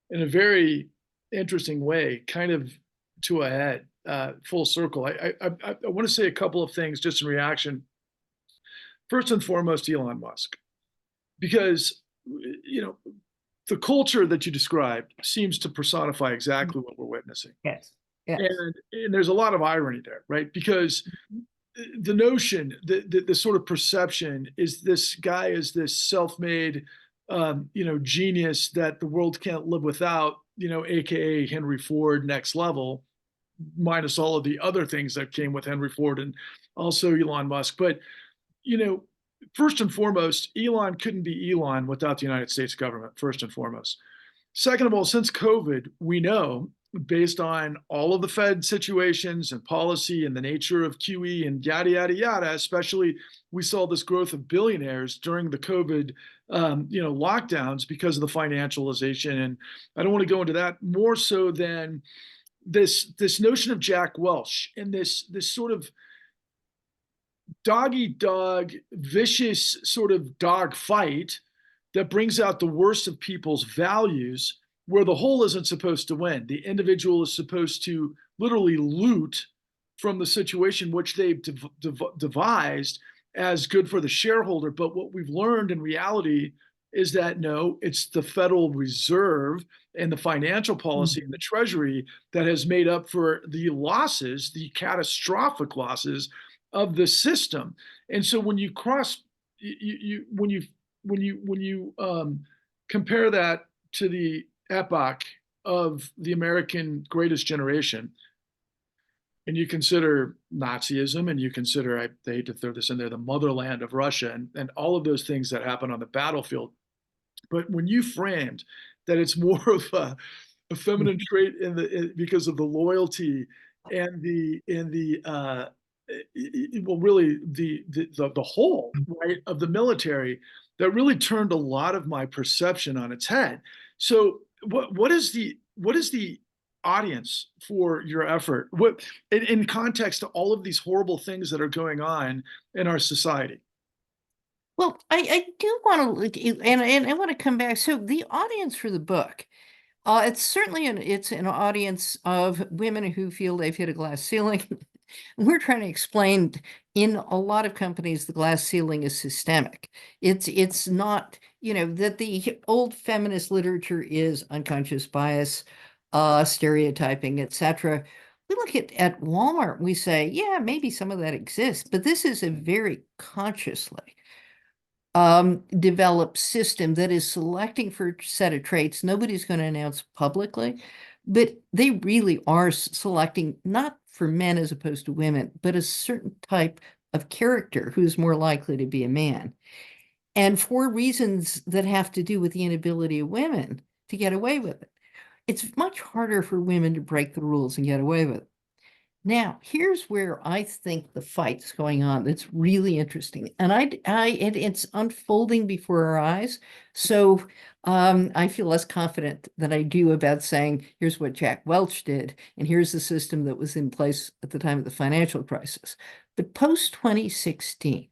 A: in a very interesting way, kind of to a head, full circle. I want to say a couple of things just in reaction. First and foremost, Elon Musk, because you know the culture that you described seems to personify exactly what we're witnessing.
B: Yes. Yes.
A: And there's a lot of irony there, right? Because the notion, the sort of perception is this guy is this self-made, genius that the world can't live without, AKA Henry Ford next level, minus all of the other things that came with Henry Ford and also Elon Musk. But, you know, first and foremost, Elon couldn't be Elon without the United States government, first and foremost. Second of all, since COVID, we know based on all of the Fed situations and policy and the nature of QE and yada, yada, yada, especially we saw this growth of billionaires during the COVID, lockdowns because of the financialization. And I don't want to go into that more so than this notion of Jack Welch and this sort of dog eat dog, vicious sort of dog fight that brings out the worst of people's values, where the whole isn't supposed to win. The individual is supposed to literally loot from the situation which they've devised as good for the shareholder. But what we've learned in reality is that no, it's the Federal Reserve and the financial policy and the Treasury that has made up for the losses, the catastrophic losses of the system. And so when you cross, when you compare that to the epoch of the American greatest generation, and you consider Nazism, and you consider, I hate to throw this in there, the motherland of Russia, and all of those things that happen on the battlefield. But when you framed that it's more of a feminine trait because of the loyalty and really the whole right of the military, that really turned a lot of my perception on its head. So what is the audience for your effort? What in context to all of these horrible things that are going on in our society?
B: Well, I do want to look, and I want to come back. So the audience for the book, it's certainly it's an audience of women who feel they've hit a glass ceiling. We're trying to explain in a lot of companies the glass ceiling is systemic. It's not, that the old feminist literature is unconscious bias, stereotyping, etc. We look at Walmart, we say, yeah, maybe some of that exists, but this is a very consciously developed system that is selecting for a set of traits nobody's going to announce publicly, but they really are selecting not for men as opposed to women, but a certain type of character who's more likely to be a man. And for reasons that have to do with the inability of women to get away with it. It's much harder for women to break the rules and get away with it. Now, here's where I think the fight's going on. That's really interesting, and it's unfolding before our eyes. So I feel less confident than I do about saying, here's what Jack Welch did, and here's the system that was in place at the time of the financial crisis. But post 2016,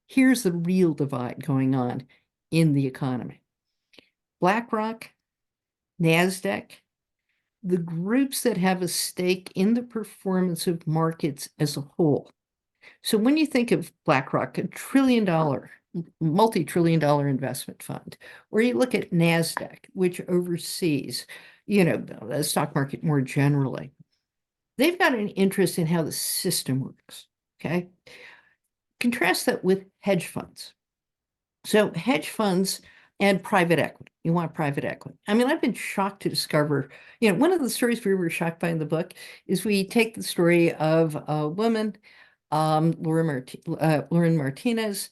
B: here's the real divide going on in the economy. BlackRock, NASDAQ, the groups that have a stake in the performance of markets as a whole. So when you think of BlackRock, a trillion-dollar, multi-trillion-dollar investment fund, or you look at NASDAQ, which oversees, the stock market more generally, they've got an interest in how the system works, okay? Contrast that with hedge funds. So hedge funds and private equity. You want private equity. I mean, I've been shocked to discover, one of the stories we were shocked by in the book is we take the story of a woman, Lauren Martinez.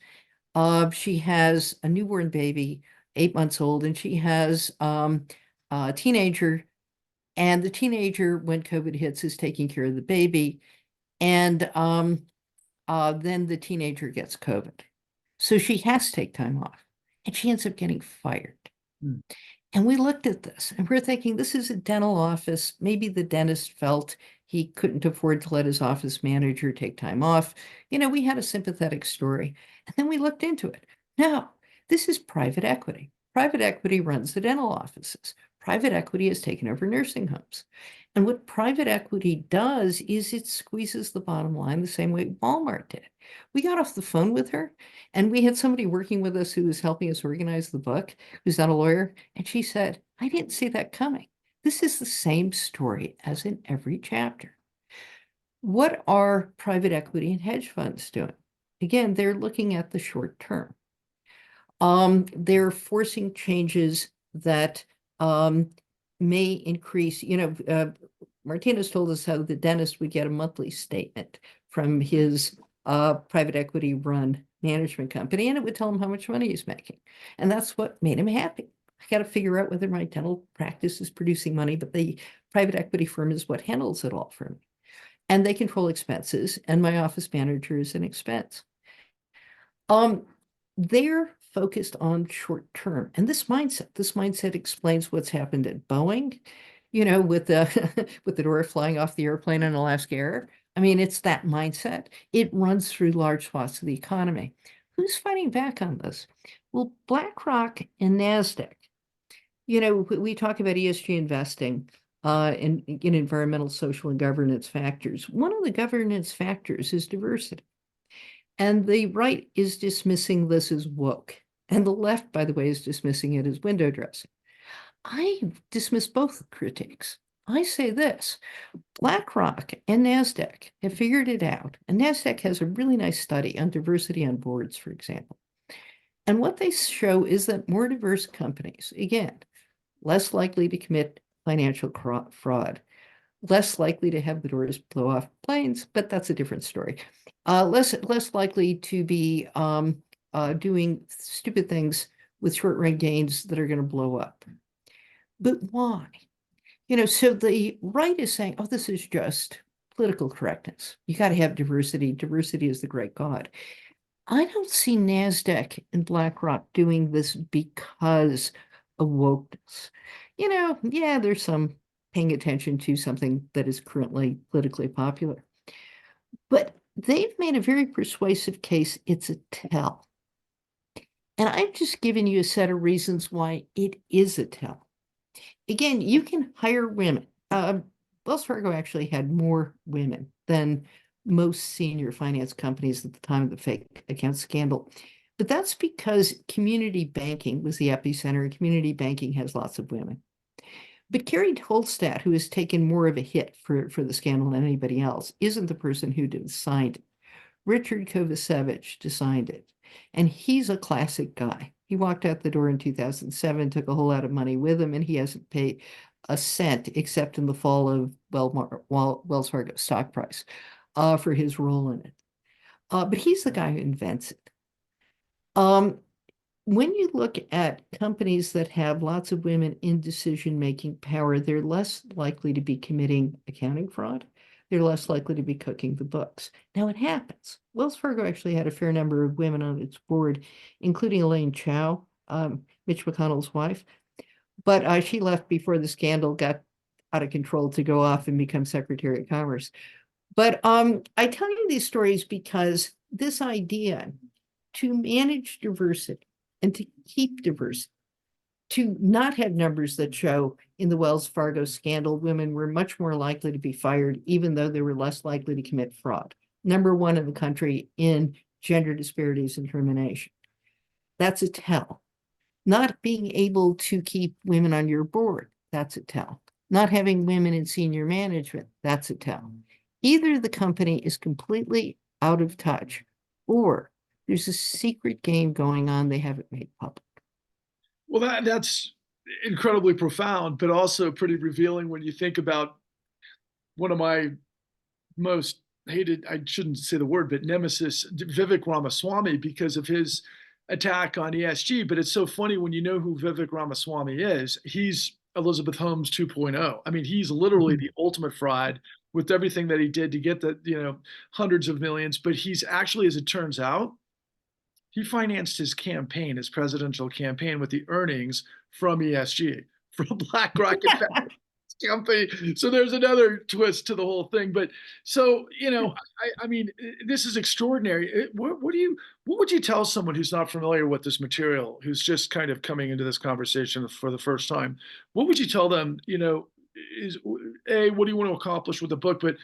B: She has a newborn baby, 8 months old, and she has a teenager. And the teenager, when COVID hits, is taking care of the baby. And then the teenager gets COVID. So she has to take time off. And she ends up getting fired.
A: Hmm.
B: And we looked at this and we're thinking, this is a dental office. Maybe the dentist felt he couldn't afford to let his office manager take time off. We had a sympathetic story. And then we looked into it. No, this is private equity. Private equity runs the dental offices. Private equity has taken over nursing homes. And what private equity does is it squeezes the bottom line the same way Walmart did. We got off the phone with her and we had somebody working with us who was helping us organize the book, who's not a lawyer. And she said, I didn't see that coming. This is the same story as in every chapter. What are private equity and hedge funds doing? Again, they're looking at the short term. They're forcing changes that may increase, Martinez told us how the dentist would get a monthly statement from his private equity run management company, and it would tell him how much money he's making. And that's what made him happy. I got to figure out whether my dental practice is producing money, but the private equity firm is what handles it all for me. And they control expenses, and my office manager is an expense. They're focused on short term. And this mindset explains what's happened at Boeing, with the with the door flying off the airplane in Alaska Air. I mean, it's that mindset. It runs through large swaths of the economy. Who's fighting back on this? Well, BlackRock and NASDAQ. We talk about ESG investing in environmental, social, and governance factors. One of the governance factors is diversity. And the right is dismissing this as woke. And the left, by the way, is dismissing it as window dressing. I dismiss both critiques. I say this, BlackRock and NASDAQ have figured it out. And NASDAQ has a really nice study on diversity on boards, for example. And what they show is that more diverse companies, again, less likely to commit financial fraud, less likely to have the doors blow off planes, but that's a different story. Less likely to be doing stupid things with short-run gains that are going to blow up. But why? So the right is saying, oh, this is just political correctness. You got to have diversity. Diversity is the great God. I don't see NASDAQ and BlackRock doing this because of wokeness. Yeah, there's some paying attention to something that is currently politically popular. But they've made a very persuasive case it's a tell. And I've just given you a set of reasons why it is a tell. Again, you can hire women. Wells Fargo actually had more women than most senior finance companies at the time of the fake account scandal. But that's because community banking was the epicenter, and community banking has lots of women. But Carrie Holstadt, who has taken more of a hit for the scandal than anybody else, isn't the person who signed it. Richard Kovacevic designed it. And he's a classic guy. He walked out the door in 2007, took a whole lot of money with him, and he hasn't paid a cent except in the fall of Wells Fargo stock price for his role in it. But he's the guy who invents it. When you look at companies that have lots of women in decision-making power, they're less likely to be committing accounting fraud. They're less likely to be cooking the books. Now it happens. Wells Fargo actually had a fair number of women on its board, including Elaine Chao, Mitch McConnell's wife. But she left before the scandal got out of control to go off and become Secretary of Commerce. But I tell you these stories because this idea to manage diversity and to keep diversity, to not have numbers that show in the Wells Fargo scandal, women were much more likely to be fired, even though they were less likely to commit fraud. Number one in the country in gender disparities and termination. That's a tell. Not being able to keep women on your board, that's a tell. Not having women in senior management, that's a tell. Either the company is completely out of touch, or there's a secret game going on they haven't made public.
A: Well, that's incredibly profound, but also pretty revealing when you think about one of my most hated, I shouldn't say the word, but nemesis, Vivek Ramaswamy, because of his attack on ESG. But it's so funny when you know who Vivek Ramaswamy is. He's Elizabeth Holmes 2.0. I mean, he's literally the ultimate fraud with everything that he did to get the, hundreds of millions. But he's actually, as it turns out, he financed his campaign, his presidential campaign, with the earnings from ESG, from BlackRock company. So there's another twist to the whole thing. But so, I mean, this is extraordinary. What would you tell someone who's not familiar with this material, who's just kind of coming into this conversation for the first time? What would you tell them? Is what do you want to accomplish with the book? But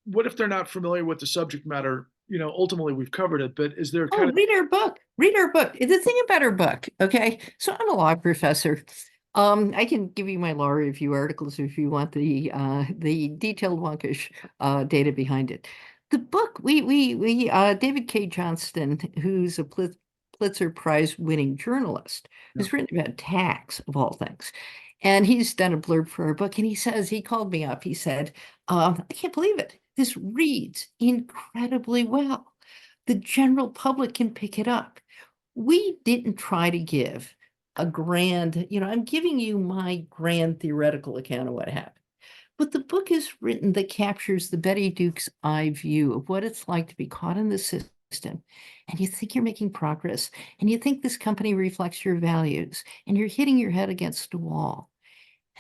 A: what if they're not familiar with the subject matter? Ultimately we've covered it, but is there kind
B: Oh,
A: of
B: read our book. Read our book. The thing about our book, okay? So I'm a law professor. I can give you my law review articles if you want the detailed wonkish data behind it. The book, we David K. Johnston, who's a Pulitzer Prize winning journalist,
A: yeah.
B: has written about tax of all things. And he's done a blurb for our book, and he says, he called me up. He said, I can't believe it. This reads incredibly well. The general public can pick it up. We didn't try to give a grand, I'm giving you my grand theoretical account of what happened. But the book is written that captures the Betty Duke's eye view of what it's like to be caught in the system. And you think you're making progress, and you think this company reflects your values, and you're hitting your head against a wall.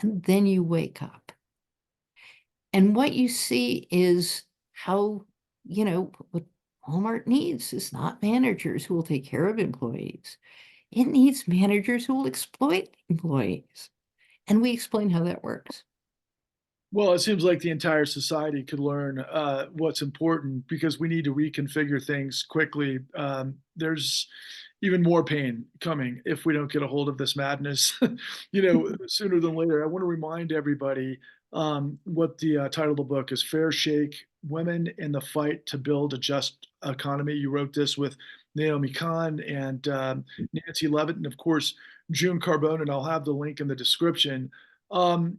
B: And then you wake up. And what you see is how, what Walmart needs is not managers who will take care of employees. It needs managers who will exploit employees. And we explain how that works.
A: Well, it seems like the entire society could learn what's important because we need to reconfigure things quickly. There's even more pain coming if we don't get a hold of this madness, sooner than later. I want to remind everybody what the title of the book is: Fair Shake: Women in the Fight to Build a Just Economy. You wrote this with Naomi Kahn and Nancy Levitt, and of course, June Carbone, and I'll have the link in the description. Um,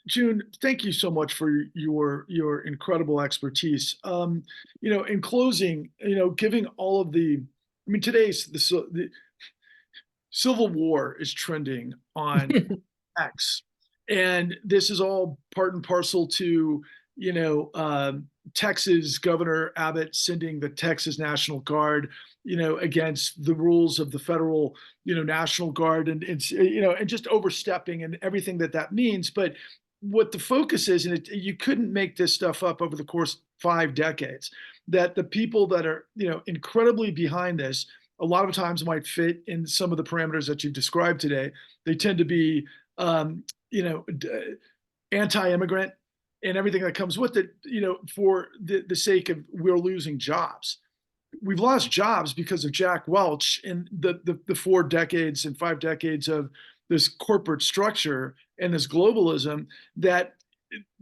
A: June, thank you so much for your incredible expertise. In closing, giving all of I mean, today's the Civil War is trending on X, and this is all part and parcel to Texas Governor Abbott sending the Texas National Guard, against the rules of the federal, National Guard, and it's and just overstepping and everything that means. But what the focus is, and you couldn't make this stuff up over the course of 5 decades, that the people that are incredibly behind this a lot of times might fit in some of the parameters that you've described today. They tend to be um, you know, anti-immigrant and everything that comes with it, for the sake of we're losing jobs. We've lost jobs because of Jack Welch and the 4 decades and 5 decades of this corporate structure and this globalism that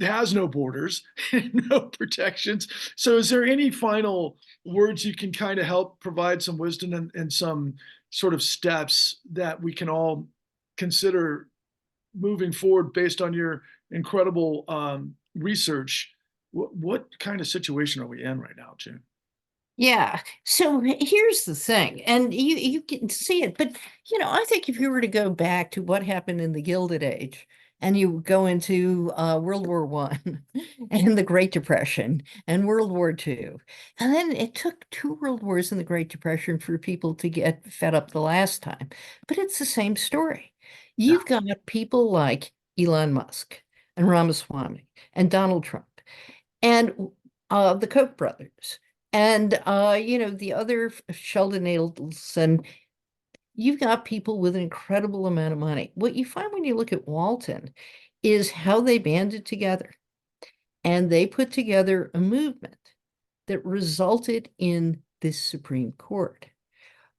A: has no borders and no protections. So is there any final words you can kind of help provide some wisdom and some sort of steps that we can all consider moving forward based on your incredible research? What kind of situation are we in right now, June?
B: Yeah. So here's the thing, and you can see it, but I think if you were to go back to what happened in the Gilded Age, and you go into World War One and the Great Depression and World War Two, and then it took two world wars and the Great Depression for people to get fed up the last time. But it's the same story.
A: Yeah.
B: You've got people like Elon Musk and Ramaswamy and Donald Trump and the Koch brothers and the other Sheldon Adelson. You've got people with an incredible amount of money. What you find when you look at Walton is how they banded together and they put together a movement that resulted in this Supreme Court.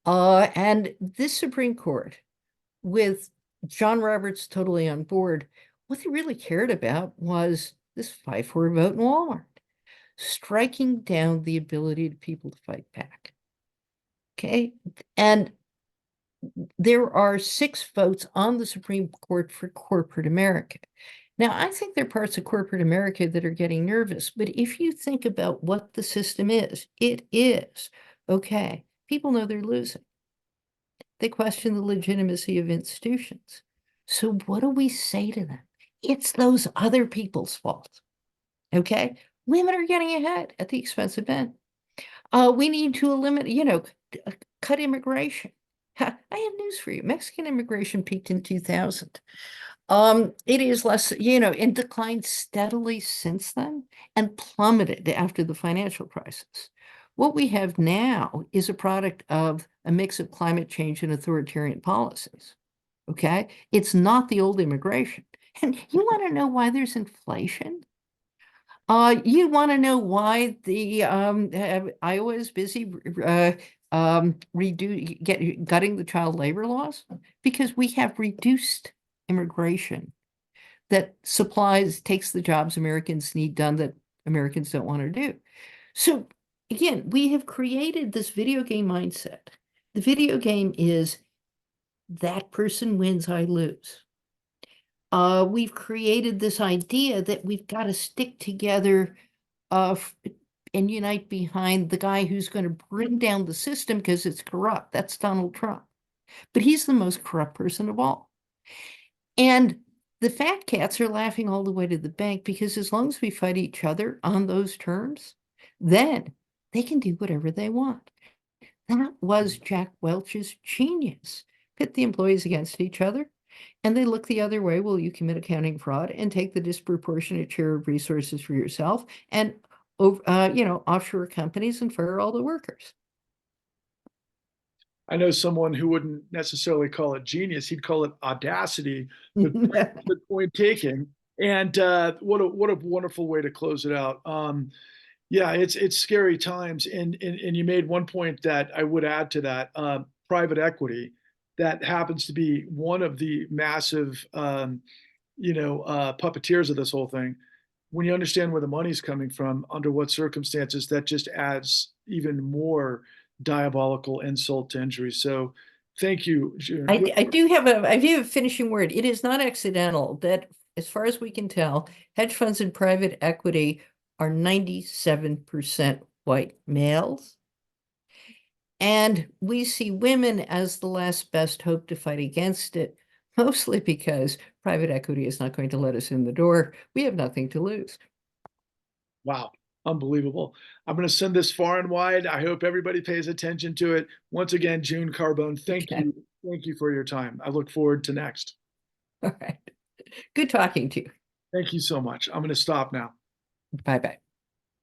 B: And this Supreme Court, with John Roberts totally on board, what they really cared about was this 5-4 vote in Walmart, striking down the ability of people to fight back. Okay. And there are 6 votes on the Supreme Court for corporate America. Now, I think there are parts of corporate America that are getting nervous, but if you think about what the system is, it is okay. People know they're losing. They question the legitimacy of institutions. So, what do we say to them? It's those other people's fault. Okay. Women are getting ahead at the expense of men. We need to eliminate, cut immigration. I have news for you. Mexican immigration peaked in 2000. It is less, and declined steadily since then and plummeted after the financial crisis. What we have now is a product of a mix of climate change and authoritarian policies. Okay. It's not the old immigration. And you want to know why there's inflation? You want to know why the Iowa is busy gutting the child labor laws? Because we have reduced immigration that takes the jobs Americans need done that Americans don't want to do. So again, we have created this video game mindset. The video game is that person wins, I lose. We've created this idea that we've got to stick together and unite behind the guy who's going to bring down the system because it's corrupt. That's Donald Trump. But he's the most corrupt person of all. And the fat cats are laughing all the way to the bank because as long as we fight each other on those terms, then they can do whatever they want. That was Jack Welch's genius. Pit the employees against each other, and they look the other way while you commit accounting fraud and take the disproportionate share of resources for yourself and offshore companies and fire all the workers.
A: I know someone who wouldn't necessarily call it genius; he'd call it audacity. But point taken. And what a wonderful way to close it out. Yeah, it's scary times, and you made one point that I would add to that. Private equity, that happens to be one of the massive, puppeteers of this whole thing. When you understand where the money's coming from, under what circumstances, that just adds even more diabolical insult to injury. So, thank you, June.
B: I do have a finishing word. It is not accidental that, as far as we can tell, hedge funds and private equity are 97% white males. And we see women as the last best hope to fight against it, mostly because private equity is not going to let us in the door. We have nothing to lose.
A: Wow, unbelievable. I'm going to send this far and wide. I hope everybody pays attention to it. Once again, June Carbone, thank
B: Okay.
A: you. Thank you for your time. I look forward to next.
B: All right. Good talking to you.
A: Thank you so much. I'm going to stop now.
B: Bye-bye.